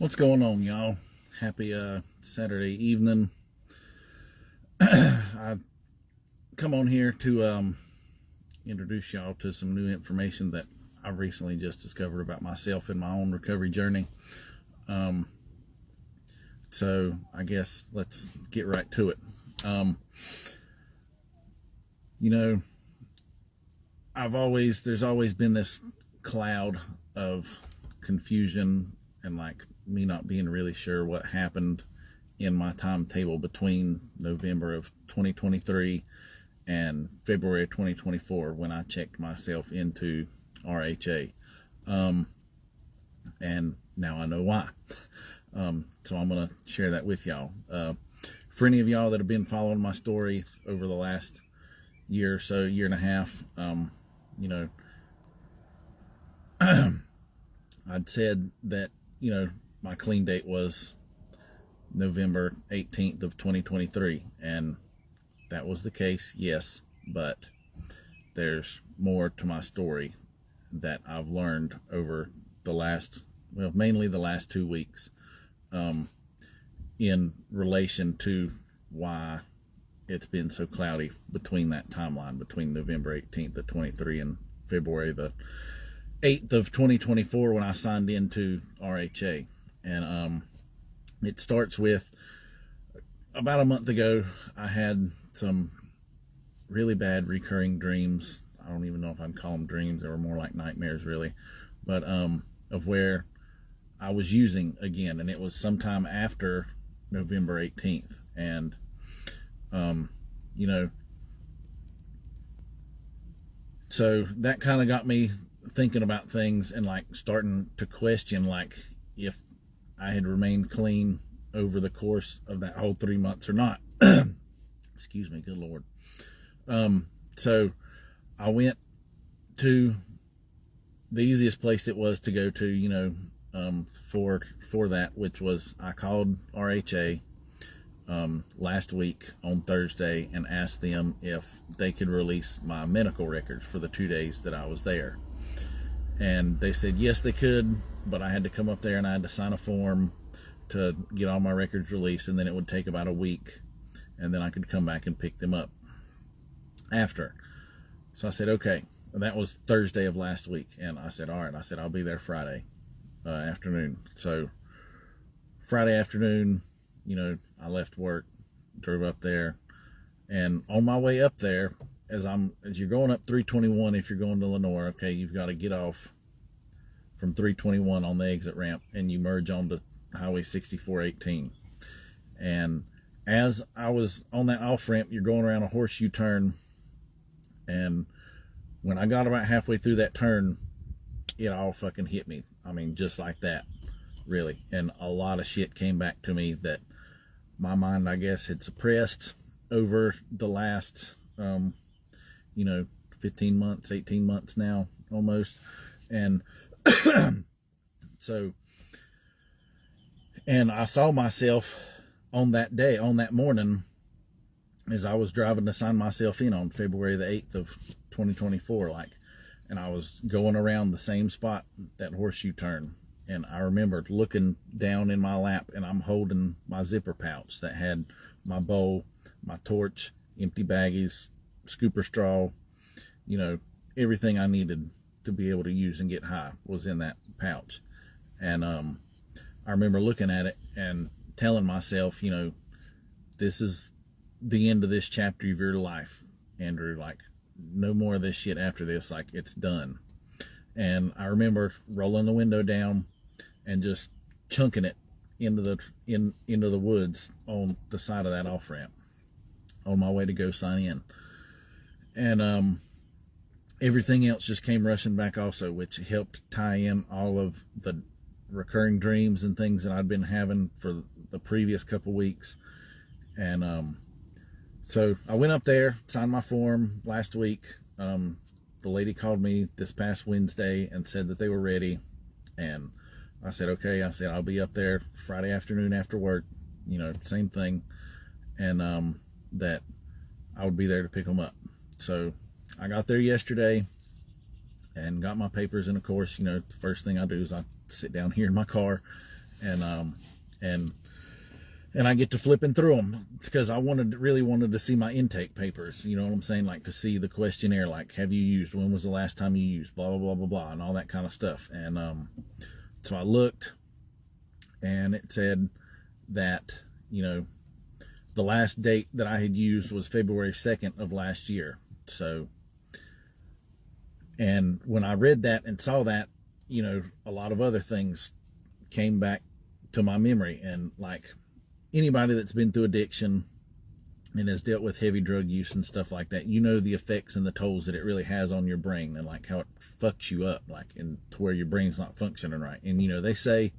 What's going on, y'all? Happy Saturday evening. I come on here to introduce y'all to some new information that I've recently just discovered about myself and my own recovery journey. So I guess let's get right to it. You know, there's always been this cloud of confusion and like me not being really sure what happened in my timetable between November of 2023 and February of 2024 when I checked myself into RHA. And now I know why. So I'm going to share that with y'all. For any of y'all that have been following my story over the last year or so, year and a half, you know, I'd said that, you know, my clean date was November 18th of 2023, and that was the case, yes, but there's more to my story that I've learned over the last, mainly the last 2 weeks, in relation to why it's been so cloudy between that timeline, between November 18th of 23 and February the 8th of 2024 when I signed into RHA. And it starts with about a month ago, I had some really bad recurring dreams. I don't even know if I'd call them dreams. They were more like nightmares, really. But of where I was using again, and it was sometime after November 18th. And, you know, so that kind of got me thinking about things and like starting to question like if I had remained clean over the course of that whole 3 months or not. Excuse me, good Lord. So I went to the easiest place it was to go to, you know, for that, which was I called RHA last week on Thursday and asked them if they could release my medical records for the 2 days that I was there. And they said yes they could, but I had to come up there and I had to sign a form to get all my records released, and then it would take about a week, and then I could come back and pick them up after. So I said okay. That was Thursday of last week, and I said all right. I said I'll be there Friday afternoon. So Friday afternoon, you know, I left work, drove up there, and on my way up there, as you're going up 321, if you're going to Lenoir, okay, you've got to get off from 321 on the exit ramp and you merge onto Highway 6418. And as I was on that off ramp, you're going around a horseshoe turn, and when I got about halfway through that turn, it all fucking hit me. I mean, just like that, really. And a lot of shit came back to me that my mind, I guess, had suppressed over the last 15 months, 18 months now, almost. And so, and I saw myself on that day, on that morning, as I was driving to sign myself in on February the 8th of 2024, like, and I was going around the same spot, that horseshoe turn. And I remembered looking down in my lap, and I'm holding my zipper pouch that had my bowl, my torch, empty baggies, scooper straw, you know, everything I needed to be able to use and get high was in that pouch. And I remember looking at it and telling myself, you know, this is the end of this chapter of your life, Andrew. Like, no more of this shit after this. Like, it's done. And I remember rolling the window down and just chunking it into the woods on the side of that off ramp on my way to go sign in. And everything else just came rushing back also, which helped tie in all of the recurring dreams and things that I'd been having for the previous couple weeks. And so I went up there, signed my form last week. The lady called me this past Wednesday and said that they were ready. And I said, okay. I said, I'll be up there Friday afternoon after work, you know, same thing. And that I would be there to pick them up. So I got there yesterday and got my papers. And of course, you know, the first thing I do is I sit down here in my car and I get to flipping through them because I really wanted to see my intake papers. You know what I'm saying? Like to see the questionnaire, like, have you used, when was the last time you used, blah, blah, blah, blah, blah, and all that kind of stuff. And so I looked, and it said that, you know, the last date that I had used was February 2nd of last year. So, and when I read that and saw that, you know, a lot of other things came back to my memory. And like anybody that's been through addiction and has dealt with heavy drug use and stuff like that, you know the effects and the tolls that it really has on your brain, and like how it fucks you up, like, and to where your brain's not functioning right. And you know, they say,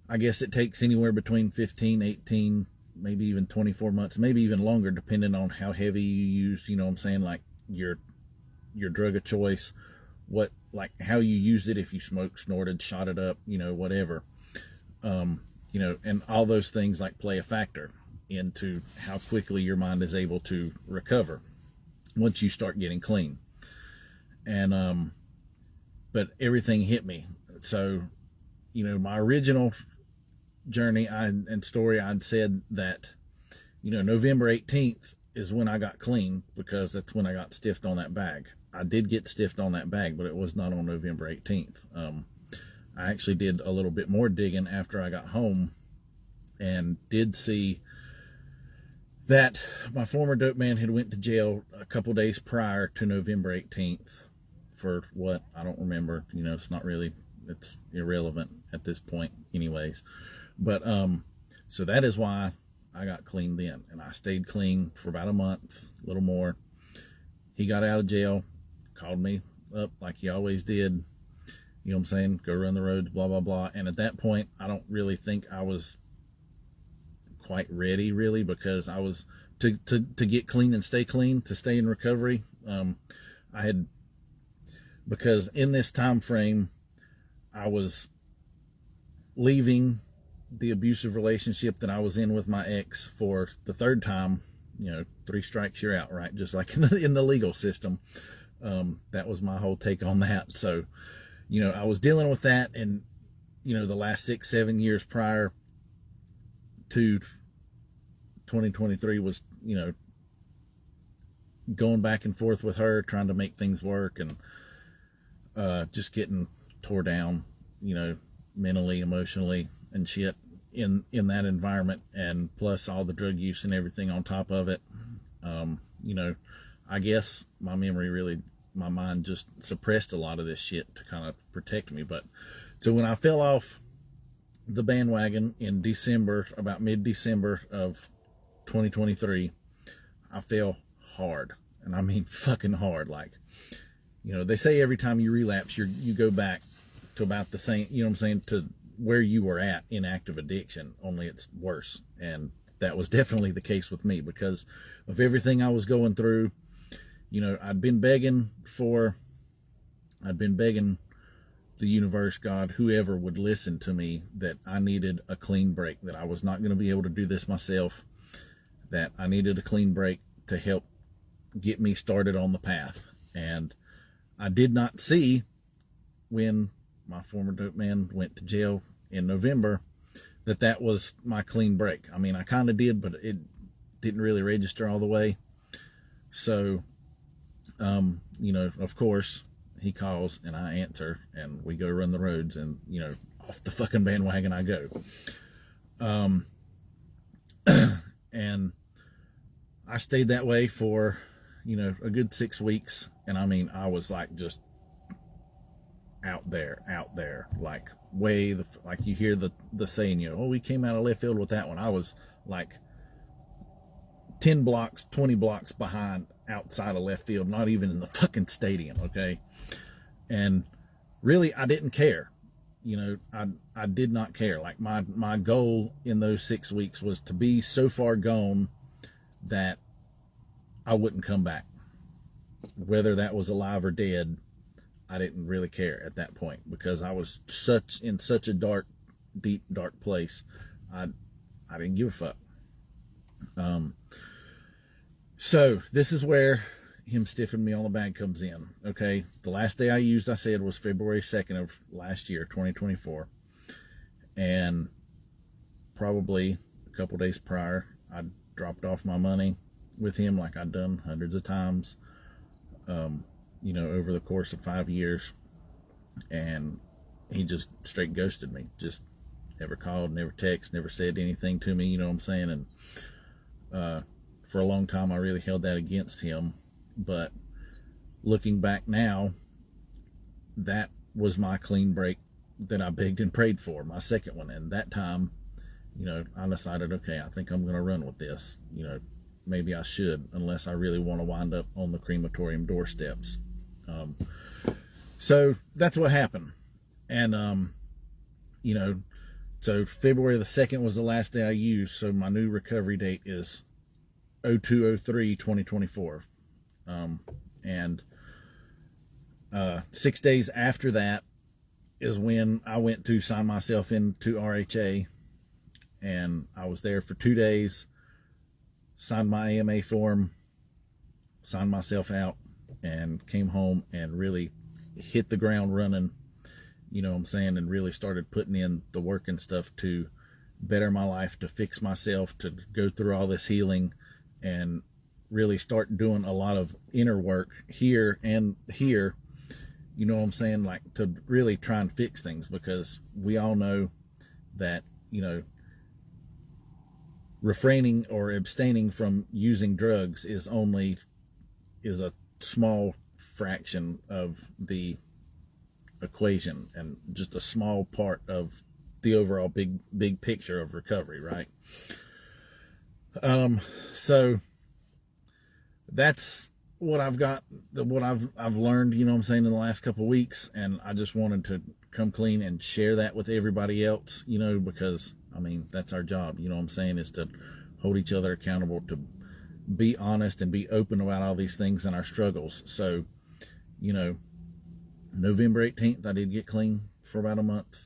I guess it takes anywhere between 15, 18, maybe even 24 months, maybe even longer, depending on how heavy you use, you know what I'm saying, like your drug of choice, what, like how you used it, if you smoked, snorted, shot it up, you know, whatever. You know, and all those things like play a factor into how quickly your mind is able to recover once you start getting clean. And but everything hit me. So, you know, my original journey and story, I'd said that, you know, November 18th is when I got clean, because that's when I got stiffed on that bag. I did get stiffed on that bag, but it was not on November 18th. I actually did a little bit more digging after I got home and did see that my former dope man had went to jail a couple days prior to November 18th for what, I don't remember. You know, it's not really, it's irrelevant at this point anyways. But so that is why I got clean then, and I stayed clean for about a month, a little more. He got out of jail, called me up like he always did, you know what I'm saying, go run the roads, blah, blah, blah. And at that point, I don't really think I was quite ready, really, because I was, to get clean and stay clean, to stay in recovery. I had, because in this time frame, I was leaving the abusive relationship that I was in with my ex for the third time. You know, 3 strikes, you're out, right? Just like in the legal system. That was my whole take on that. So, you know, I was dealing with that, and, you know, the last 6-7 years prior to 2023 was, you know, going back and forth with her, trying to make things work, and just getting tore down, you know, mentally, emotionally, and shit in that environment, and plus all the drug use and everything on top of it. You know, I guess my mind just suppressed a lot of this shit to kind of protect me. But so when I fell off the bandwagon in December, about mid-December of 2023, I fell hard, and I mean fucking hard. Like, you know, they say every time you relapse, you go back to about the same, you know what I'm saying, to where you were at in active addiction, only it's worse. And that was definitely the case with me because of everything I was going through. You know, I'd been begging the universe, God, whoever would listen to me, that I needed a clean break, that I was not going to be able to do this myself, that I needed a clean break to help get me started on the path. And I did not see, when my former dope man went to jail in November, that was my clean break. I mean, I kind of did, but it didn't really register all the way. So, you know, of course, he calls and I answer, and we go run the roads, and, you know, off the fucking bandwagon I go. And I stayed that way for, you know, a good 6 weeks. And I mean, I was like, just out there, like way like you hear the saying, you know, oh, we came out of left field with that one. I was like 10 blocks, 20 blocks behind, outside of left field, not even in the fucking stadium. Okay. And really, I didn't care. You know, I did not care. Like my goal in those 6 weeks was to be so far gone that I wouldn't come back. Whether that was alive or dead, I didn't really care at that point, because I was in such a deep, dark place. I didn't give a fuck. So this is where him stiffing me on the bag comes in. Okay. The last day I used, I said, was February 2nd of last year, 2024. And probably a couple days prior, I dropped off my money with him like I'd done hundreds of times, you know, over the course of 5 years. And he just straight ghosted me. Just never called, never texted, never said anything to me, you know what I'm saying? And for a long time, I really held that against him. But looking back now, that was my clean break that I begged and prayed for, my second one. And that time, you know, I decided, okay, I think I'm going to run with this. You know, maybe I should, unless I really want to wind up on the crematorium doorsteps. So that's what happened. And, you know, so February the 2nd was the last day I used. So my new recovery date is 02/03/2024. And 6 days after that is when I went to sign myself into RHA. And I was there for 2 days, signed my AMA form, signed myself out, and came home and really hit the ground running, you know what I'm saying, and really started putting in the work and stuff to better my life, to fix myself, to go through all this healing, and really start doing a lot of inner work here and here, you know what I'm saying, like to really try and fix things, because we all know that, you know, refraining or abstaining from using drugs is a small fraction of the equation and just a small part of the overall big picture of recovery, right? So that's what I've got, what I've learned, you know what I'm saying, in the last couple of weeks. And I just wanted to come clean and share that with everybody else, you know, because I mean, that's our job, you know what I'm saying, is to hold each other accountable, to be honest and be open about all these things and our struggles. So, you know, November 18th, I did get clean for about a month,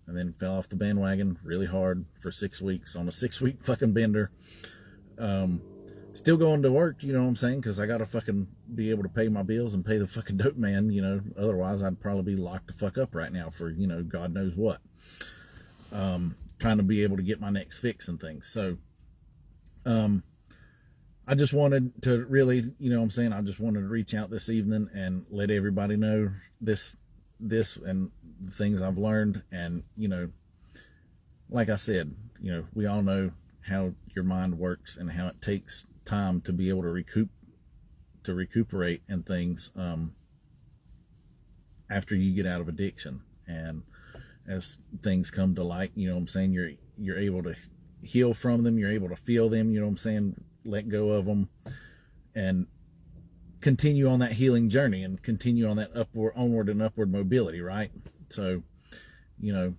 and then fell off the bandwagon really hard for 6 weeks on a 6-week fucking bender. Still going to work, you know what I'm saying, because I got to fucking be able to pay my bills and pay the fucking dope man, you know, otherwise I'd probably be locked the fuck up right now for, you know, God knows what. Trying to be able to get my next fix and things. So, I just wanted to really, you know what I'm saying, I just wanted to reach out this evening and let everybody know this and the things I've learned. And, you know, like I said, you know, we all know how your mind works and how it takes time to be able to recuperate and things, after you get out of addiction. And as things come to light, you know what I'm saying, you're able to heal from them, you're able to feel them, you know what I'm saying, let go of them and continue on that healing journey and continue on that onward and upward mobility, right? So, you know,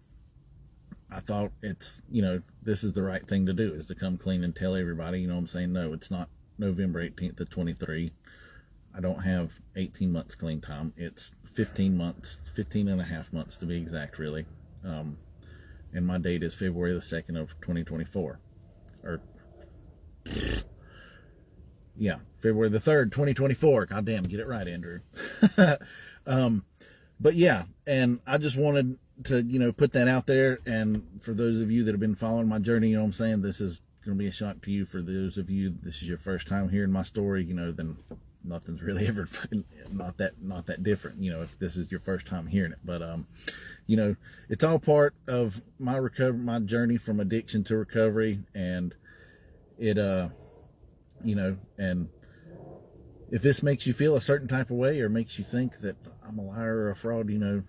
I thought it's, you know, this is the right thing to do, is to come clean and tell everybody, you know what I'm saying, no, it's not November 18th of 23. I don't have 18 months clean time. It's 15 months, 15 and a half months to be exact, really. And my date is February the 2nd of 2024. Or, yeah, February the 3rd, 2024. God damn, get it right, Andrew. But yeah, and I just wanted to, you know, put that out there. And for those of you that have been following my journey, you know what I'm saying, this is going to be a shock to you. For those of you, this is your first time hearing my story, you know, then nothing's really ever fucking not that different, you know, if this is your first time hearing it. But you know, it's all part of my journey from addiction to recovery. And it you know, and if this makes you feel a certain type of way or makes you think that I'm a liar or a fraud, you know,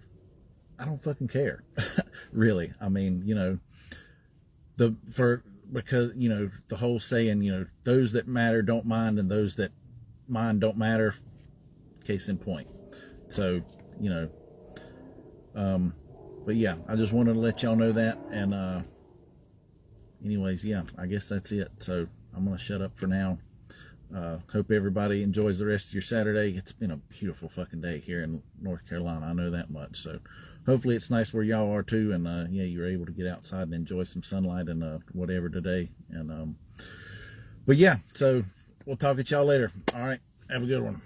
I don't fucking care. Really. I mean, you know, because, you know, the whole saying, you know, those that matter don't mind, and those that mind don't matter, case in point. So, you know, but yeah, I just wanted to let y'all know that. And anyways, yeah, I guess that's it. So I'm gonna shut up for now. Hope everybody enjoys the rest of your Saturday. It's been a beautiful fucking day here in North Carolina, I know that much. So hopefully it's nice where y'all are too. And yeah, you're able to get outside and enjoy some sunlight and whatever today. And but yeah, so we'll talk at y'all later. All right, have a good one.